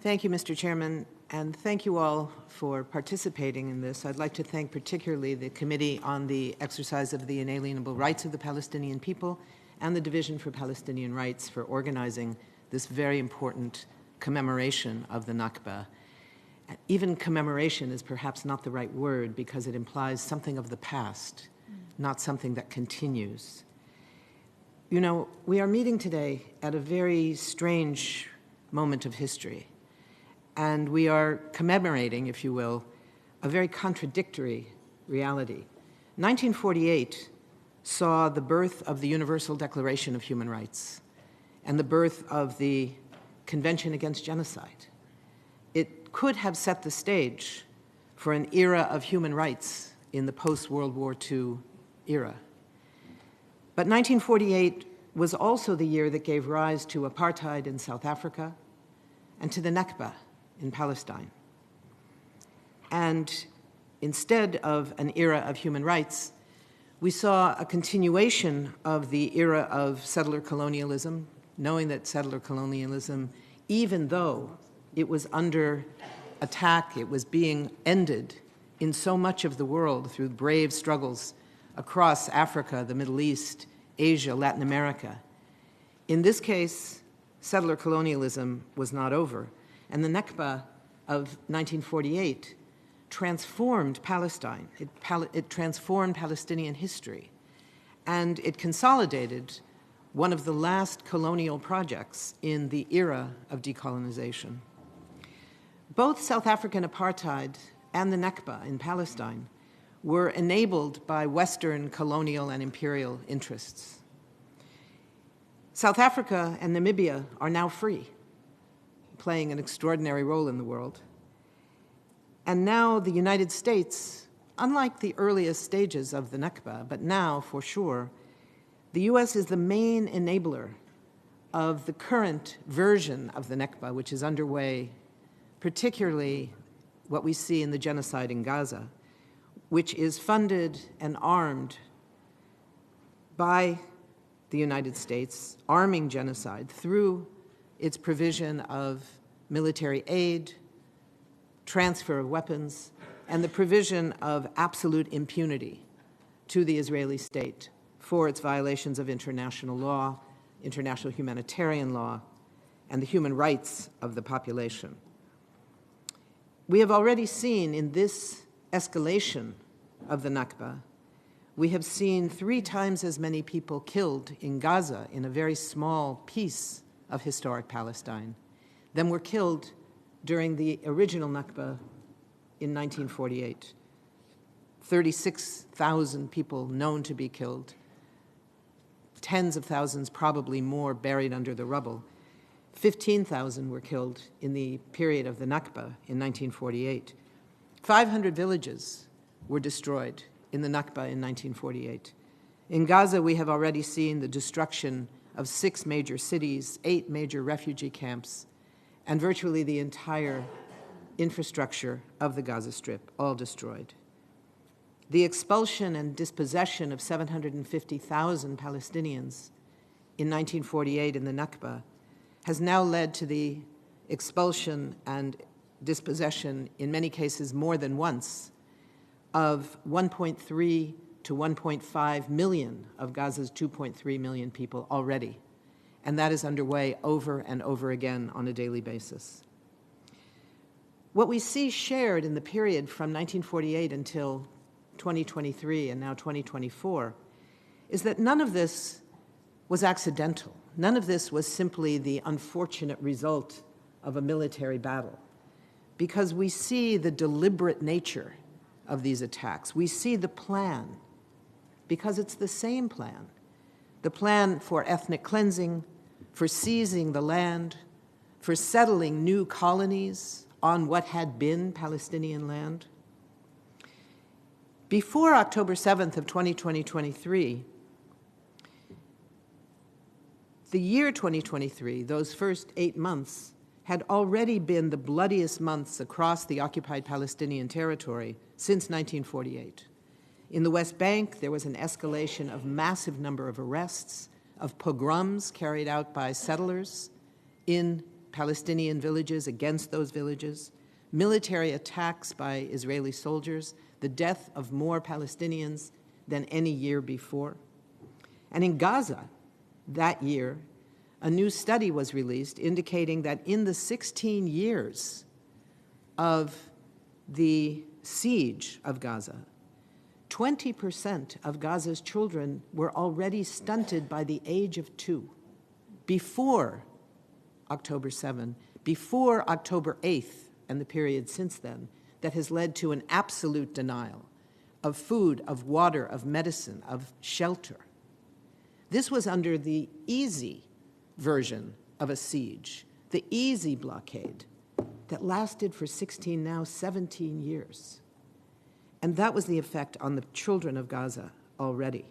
Thank you, Mr. Chairman, and thank you all for participating in this. I'd like to thank particularly the Committee on the Exercise of the Inalienable Rights of the Palestinian People and the Division for Palestinian Rights for organizing this very important commemoration of the Nakba. Even commemoration is perhaps not the right word because it implies something of the past, not something that continues. You know, we are meeting today at a very strange moment of history, and we are commemorating, if you will, a very contradictory reality. 1948 saw the birth of the Universal Declaration of Human Rights and the birth of the Convention Against Genocide. It could have set the stage for an era of human rights in the post-World War II era. But 1948 was also the year that gave rise to apartheid in South Africa and to the Nakba in Palestine. And instead of an era of human rights, we saw a continuation of the era of settler colonialism, knowing that settler colonialism, even though it was under attack, it was being ended in so much of the world through brave struggles across Africa, the Middle East, Asia, Latin America. In this case, settler colonialism was not over, and the Nakba of 1948 transformed Palestine. It transformed Palestinian history, and it consolidated one of the last colonial projects in the era of decolonization. Both South African apartheid and the Nakba in Palestine were enabled by Western colonial and imperial interests. South Africa and Namibia are now free, playing an extraordinary role in the world. And now the United States, unlike the earliest stages of the Nakba, but now for sure, the US is the main enabler of the current version of the Nakba, which is underway, particularly what we see in the genocide in Gaza, which is funded and armed by the United States, arming genocide through its provision of military aid, transfer of weapons, and the provision of absolute impunity to the Israeli state for its violations of international law, international humanitarian law, and the human rights of the population. We have already seen in this escalation of the Nakba, we have seen 3 times as many people killed in Gaza, in a very small piece of historic Palestine, than were killed during the original Nakba in 1948. 36,000 people known to be killed, tens of thousands, probably more, buried under the rubble. 15,000 were killed in the period of the Nakba in 1948. 500 villages were destroyed in the Nakba in 1948. In Gaza, we have already seen the destruction of 6 major cities, 8 major refugee camps, and virtually the entire infrastructure of the Gaza Strip, all destroyed. The expulsion and dispossession of 750,000 Palestinians in 1948 in the Nakba has now led to the expulsion and dispossession, in many cases more than once, of 1.3 to 1.5 million of Gaza's 2.3 million people already. And that is underway over and over again on a daily basis. What we see shared in the period from 1948 until 2023 and now 2024 is that none of this was accidental. None of this was simply the unfortunate result of a military battle, because we see the deliberate nature of these attacks. We see the plan, because it's the same plan. The plan for ethnic cleansing, for seizing the land, for settling new colonies on what had been Palestinian land. Before October 7th of 2023, the year 2023, those first 8 months, had already been the bloodiest months across the occupied Palestinian territory since 1948. In the West Bank, there was an escalation of massive number of arrests, of pogroms carried out by settlers in Palestinian villages against those villages, military attacks by Israeli soldiers, the death of more Palestinians than any year before. And in Gaza, that year, a new study was released indicating that in the 16 years of the siege of Gaza, 20% of Gaza's children were already stunted by the age of 2 before October 7, before October 8th, and the period since then, that has led to an absolute denial of food, of water, of medicine, of shelter. This was under the easy version of a siege, the easy blockade that lasted for 16, now 17 years. And that was the effect on the children of Gaza already.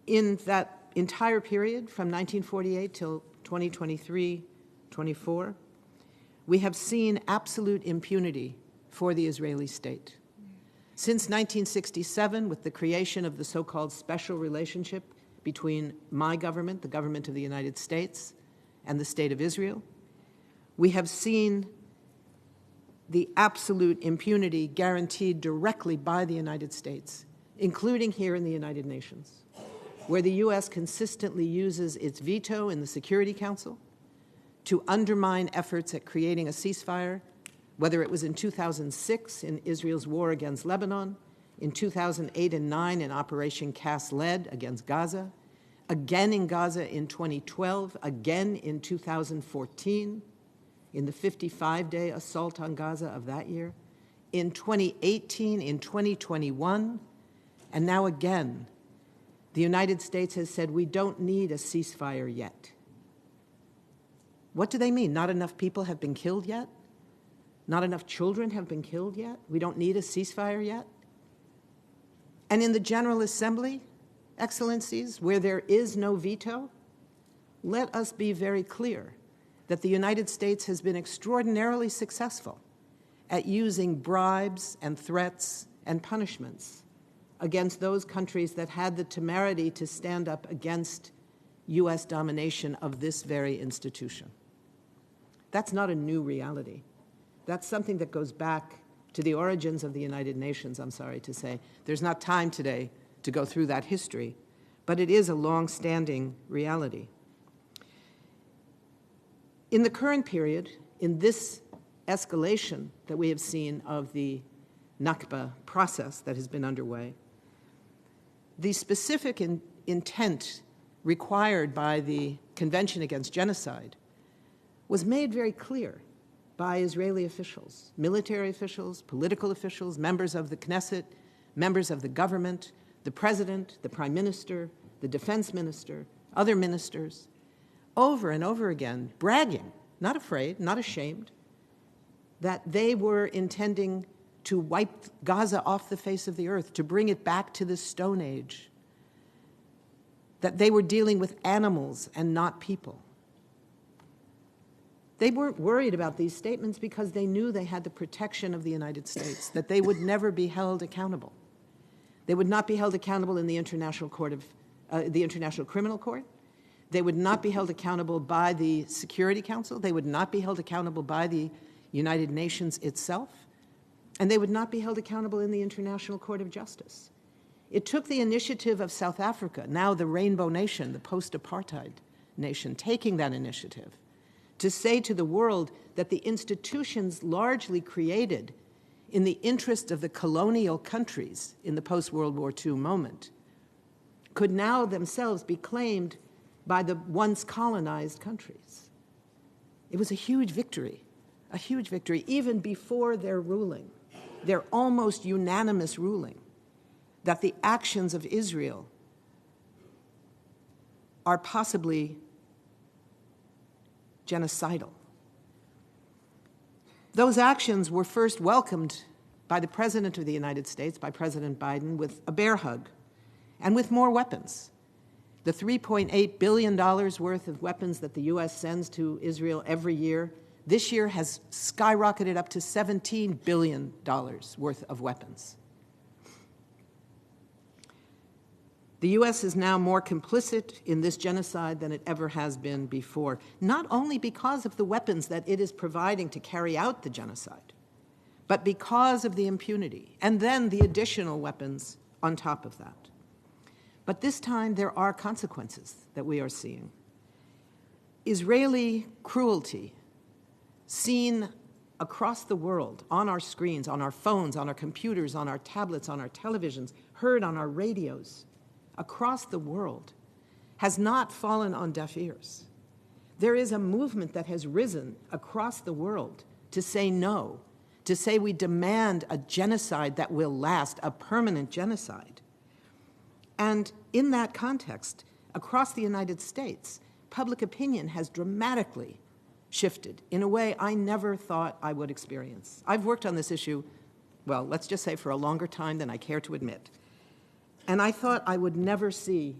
In that entire period, from 1948 till 2023-24, we have seen absolute impunity for the Israeli state. Since 1967, with the creation of the so-called special relationship between my government, the government of the United States, and the State of Israel, we have seen the absolute impunity guaranteed directly by the United States, including here in the United Nations, where the U.S. consistently uses its veto in the Security Council to undermine efforts at creating a ceasefire, whether it was in 2006 in Israel's war against Lebanon, in 2008 and 2009 in Operation Cast Lead against Gaza, again in Gaza in 2012, again in 2014, in the 55-day assault on Gaza of that year, in 2018, in 2021, and now again, the United States has said we don't need a ceasefire yet. What do they mean? Not enough people have been killed yet? Not enough children have been killed yet? We don't need a ceasefire yet? And in the General Assembly, Excellencies, where there is no veto, let us be very clear that the United States has been extraordinarily successful at using bribes and threats and punishments against those countries that had the temerity to stand up against U.S. domination of this very institution. That's not a new reality. That's something that goes back to the origins of the United Nations, I'm sorry to say. There's not time today to go through that history, but it is a long-standing reality. In the current period, in this escalation that we have seen of the Nakba process that has been underway, the specific intent required by the Convention Against Genocide was made very clear by Israeli officials, military officials, political officials, members of the Knesset, members of the government, the president, the prime minister, the defense minister, other ministers, over and over again, bragging, not afraid, not ashamed, that they were intending to wipe Gaza off the face of the earth, to bring it back to the Stone Age, that they were dealing with animals and not people. They weren't worried about these statements because they knew they had the protection of the United States, that they would never be held accountable. They would not be held accountable in the International Criminal Court. They would not be held accountable by the Security Council. They would not be held accountable by the United Nations itself. And they would not be held accountable in the International Court of Justice. It took the initiative of South Africa, now the Rainbow Nation, the post-apartheid nation, taking that initiative to say to the world that the institutions largely created in the interest of the colonial countries in the post-World War II moment could now themselves be claimed by the once colonized countries. It was a huge victory, even before their ruling, their almost unanimous ruling, that the actions of Israel are possibly genocidal. Those actions were first welcomed by the President of the United States, by President Biden, with a bear hug and with more weapons. The $3.8 billion worth of weapons that the U.S. sends to Israel every year, this year has skyrocketed up to $17 billion worth of weapons. The U.S. is now more complicit in this genocide than it ever has been before, not only because of the weapons that it is providing to carry out the genocide, but because of the impunity, and then the additional weapons on top of that. But this time there are consequences that we are seeing. Israeli cruelty, seen across the world, on our screens, on our phones, on our computers, on our tablets, on our televisions, heard on our radios, across the world, has not fallen on deaf ears. There is a movement that has risen across the world to say no, to say we demand a genocide that will last, a permanent genocide. And in that context, across the United States, public opinion has dramatically shifted in a way I never thought I would experience. I've worked on this issue, well, let's just say for a longer time than I care to admit. And I thought I would never see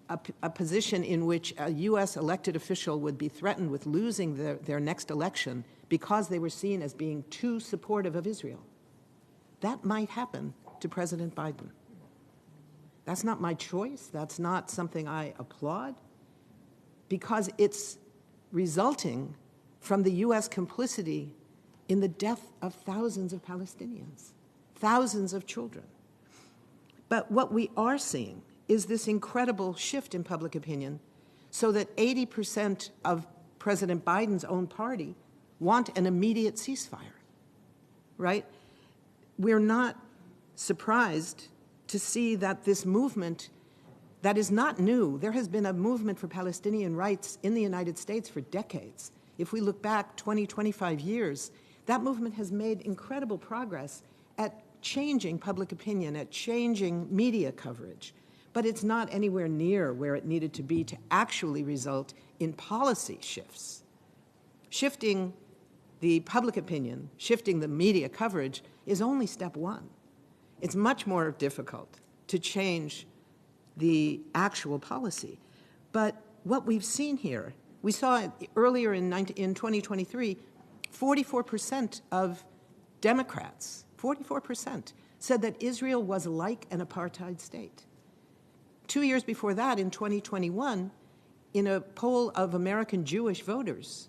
a position in which a U.S. elected official would be threatened with losing their next election because they were seen as being too supportive of Israel. That might happen to President Biden. That's not my choice. That's not something I applaud, because it's resulting from the U.S. complicity in the death of thousands of Palestinians, thousands of children. But what we are seeing is this incredible shift in public opinion, so that 80% of President Biden's own party want an immediate ceasefire, right? We're not surprised to see that this movement that is not new. There has been a movement for Palestinian rights in the United States for decades. If we look back 20, 25 years, that movement has made incredible progress at changing public opinion, at changing media coverage. But it's not anywhere near where it needed to be to actually result in policy shifts. Shifting the public opinion, shifting the media coverage is only step one. It's much more difficult to change the actual policy. But what we've seen here, we saw earlier in 2023, 44% of Democrats, 44%, said that Israel was like an apartheid state. 2 years before that, in 2021, in a poll of American Jewish voters,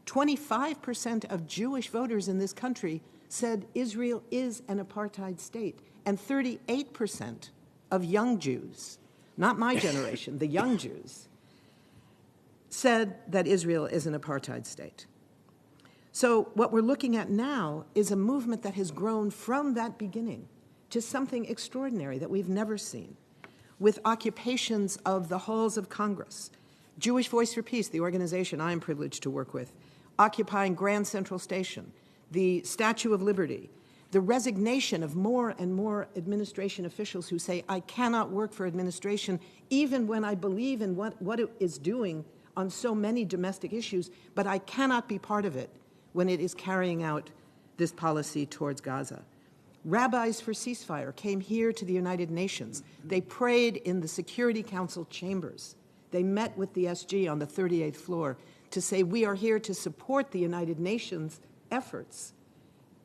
25% of Jewish voters in this country said Israel is an apartheid state, and 38% of young Jews, not my generation, the young Jews, said that Israel is an apartheid state. So what we're looking at now is a movement that has grown from that beginning to something extraordinary that we've never seen, with occupations of the halls of Congress, Jewish Voice for Peace, the organization I am privileged to work with, occupying Grand Central Station, the Statue of Liberty, the resignation of more and more administration officials who say, I cannot work for administration even when I believe in what it is doing on so many domestic issues, but I cannot be part of it when it is carrying out this policy towards Gaza. Rabbis for ceasefire came here to the United Nations. They prayed in the Security Council chambers. They met with the SG on the 38th floor to say, we are here to support the United Nations efforts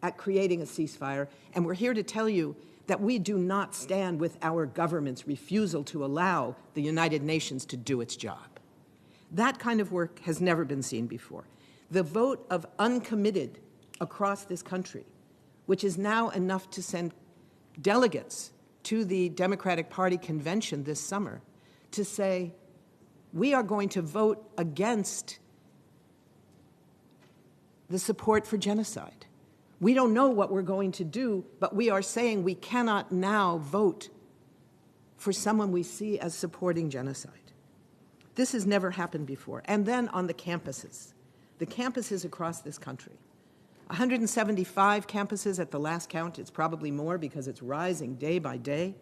at creating a ceasefire, and we're here to tell you that we do not stand with our government's refusal to allow the United Nations to do its job. That kind of work has never been seen before. The vote of uncommitted across this country, which is now enough to send delegates to the Democratic Party convention this summer to say, we are going to vote against the support for genocide. We don't know what we're going to do, but we are saying we cannot now vote for someone we see as supporting genocide. This has never happened before. And then on the campuses across this country, 175 campuses at the last count, it's probably more because it's rising day by day,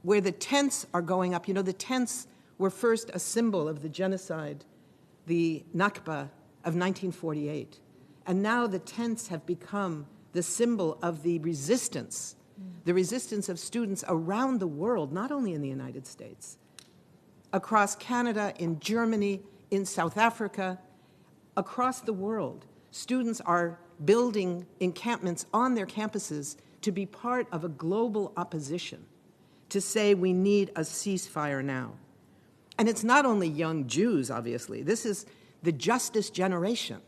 where the tents are going up. You know, the tents were first a symbol of the genocide, the Nakba of 1948. And now the tents have become the symbol of the resistance of students around the world, not only in the United States, across Canada, in Germany, in South Africa, across the world. Students are building encampments on their campuses to be part of a global opposition to say we need a ceasefire now. And it's not only young Jews, obviously. This is the justice generation.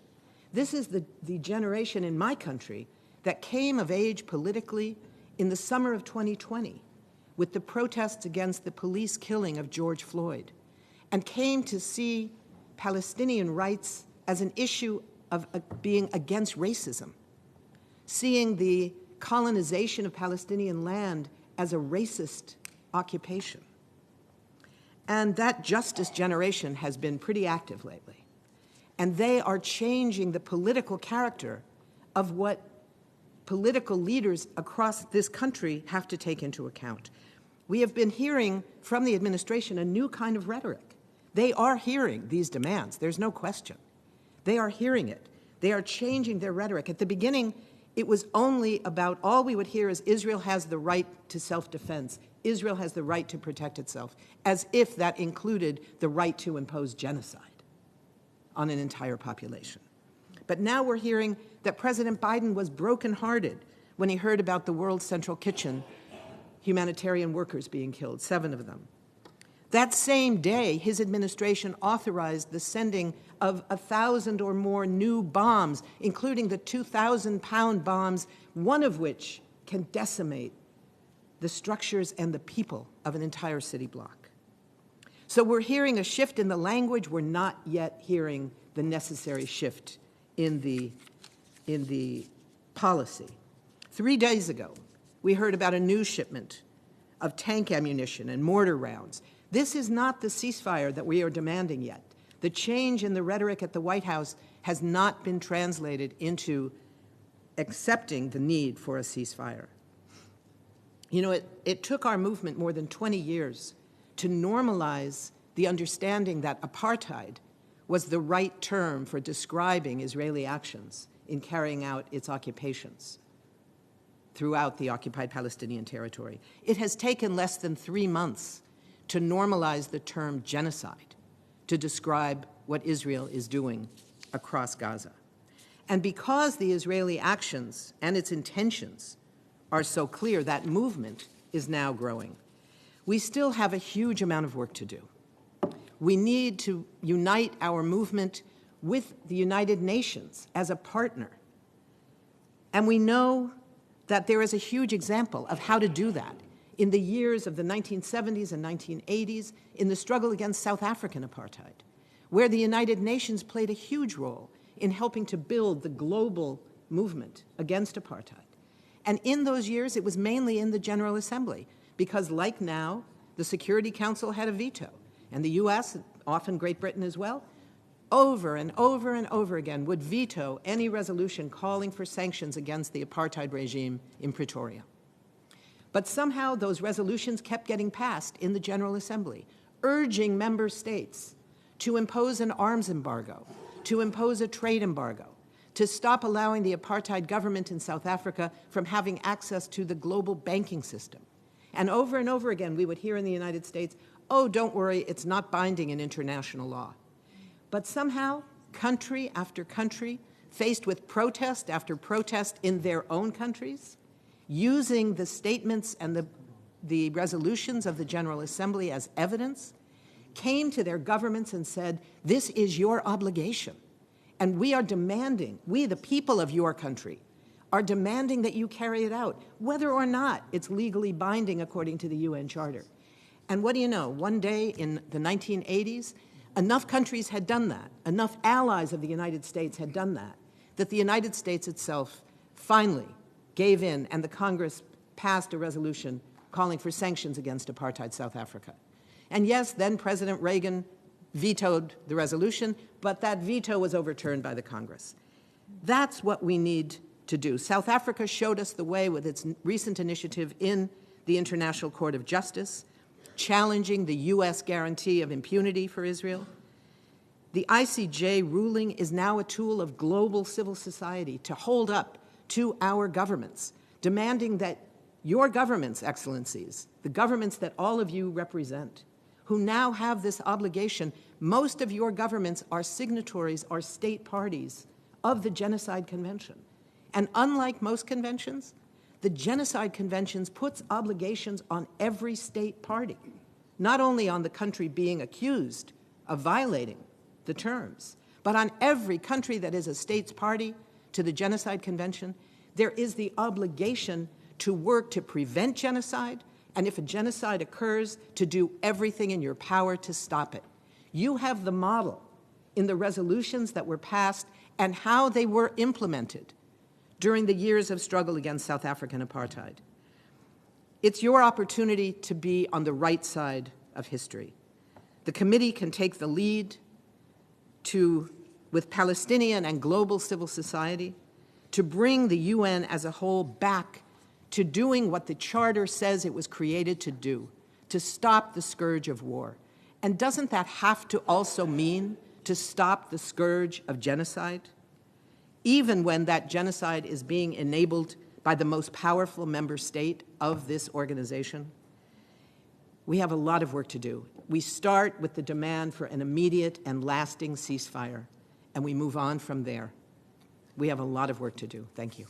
This is the generation in my country that came of age politically in the summer of 2020 with the protests against the police killing of George Floyd, and came to see Palestinian rights as an issue of being against racism, seeing the colonization of Palestinian land as a racist occupation. And that justice generation has been pretty active lately. And they are changing the political character of what political leaders across this country have to take into account. We have been hearing from the administration a new kind of rhetoric. They are hearing these demands, there's no question. They are hearing it. They are changing their rhetoric. At the beginning, it was only about, all we would hear is Israel has the right to self-defense. Israel has the right to protect itself, as if that included the right to impose genocide on an entire population. But now we're hearing that President Biden was brokenhearted when he heard about the World Central Kitchen humanitarian workers being killed, 7 of them. That same day, his administration authorized the sending of 1,000 or more new bombs, including the 2,000-pound bombs, one of which can decimate the structures and the people of an entire city block. So we're hearing a shift in the language. We're not yet hearing the necessary shift in the policy. 3 days ago, we heard about a new shipment of tank ammunition and mortar rounds. This is not the ceasefire that we are demanding yet. The change in the rhetoric at the White House has not been translated into accepting the need for a ceasefire. You know, it took our movement more than 20 years to normalize the understanding that apartheid was the right term for describing Israeli actions in carrying out its occupations throughout the occupied Palestinian territory. It has taken less than 3 months to normalize the term genocide to describe what Israel is doing across Gaza. And because the Israeli actions and its intentions are so clear, that movement is now growing. We still have a huge amount of work to do. We need to unite our movement with the United Nations as a partner. And we know that there is a huge example of how to do that in the years of the 1970s and 1980s in the struggle against South African apartheid, where the United Nations played a huge role in helping to build the global movement against apartheid. And in those years, it was mainly in the General Assembly, because like now, the Security Council had a veto, and the US, often Great Britain as well, over and over and over again would veto any resolution calling for sanctions against the apartheid regime in Pretoria. But somehow those resolutions kept getting passed in the General Assembly, urging member states to impose an arms embargo, to impose a trade embargo, to stop allowing the apartheid government in South Africa from having access to the global banking system. And over again, we would hear in the United States, oh, don't worry, it's not binding in international law. But somehow, country after country, faced with protest after protest in their own countries, using the statements and the resolutions of the General Assembly as evidence, came to their governments and said, this is your obligation. And we are demanding, we, the people of your country, are demanding that you carry it out, whether or not it's legally binding according to the UN Charter. And what do you know? One day in the 1980s, enough countries had done that, enough allies of the United States had done that the United States itself finally gave in, and the Congress passed a resolution calling for sanctions against apartheid South Africa. And yes, then President Reagan vetoed the resolution, but that veto was overturned by the Congress. That's what we need to do. South Africa showed us the way with its recent initiative in the International Court of Justice, challenging the U.S. guarantee of impunity for Israel. The ICJ ruling is now a tool of global civil society to hold up to our governments, demanding that your governments, excellencies, the governments that all of you represent, who now have this obligation, most of your governments are signatories, are state parties of the Genocide Convention. And unlike most conventions, The Genocide Conventions puts obligations on every state party, not only on the country being accused of violating the terms, but on every country that is a state's party to the Genocide Convention. There is the obligation to work to prevent genocide, and if a genocide occurs, to do everything in your power to stop it. You have the model in the resolutions that were passed and how they were implemented during the years of struggle against South African apartheid. It's your opportunity to be on the right side of history. The committee can take the lead with Palestinian and global civil society, to bring the UN as a whole back to doing what the Charter says it was created to do, to stop the scourge of war. And doesn't that have to also mean to stop the scourge of genocide? Even when that genocide is being enabled by the most powerful member state of this organization? We have a lot of work to do. We start with the demand for an immediate and lasting ceasefire, and we move on from there. We have a lot of work to do. Thank you.